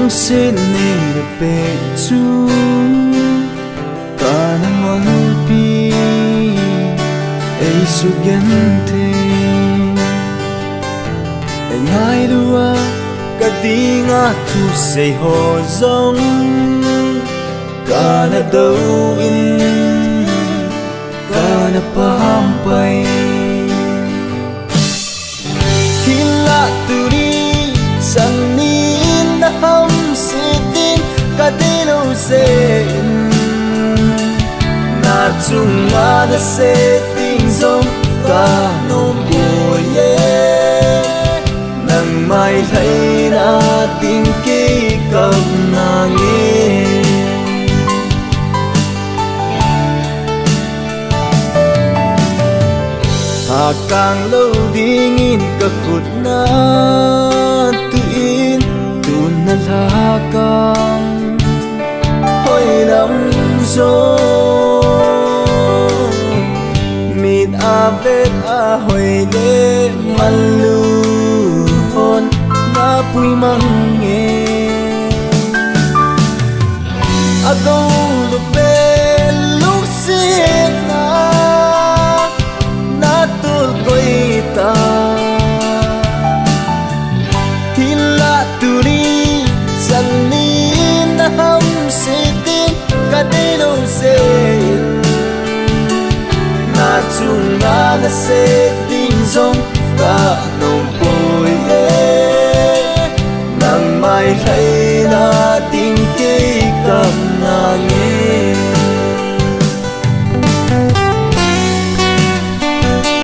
xin ni de pe chu kana malupi ei su gente ei ngai dua ka dinga thu sei ho zong kana do in kana pam pai hila turi sang ni na ham sitin ka dilo sen na chung ma na se ting zong ka no boye nang mai thấy na tình ký cầm na nghe thà càng lâu đi nghìn cả phút na tự in tu na tha càng hồi lắm rồi mịt a vết a hồi đêm man lu hôn na pui mang nghe a câu lúc bên lúc xin na tul koi ta hila turi san ni na ham se tin ka de lo se na chung na se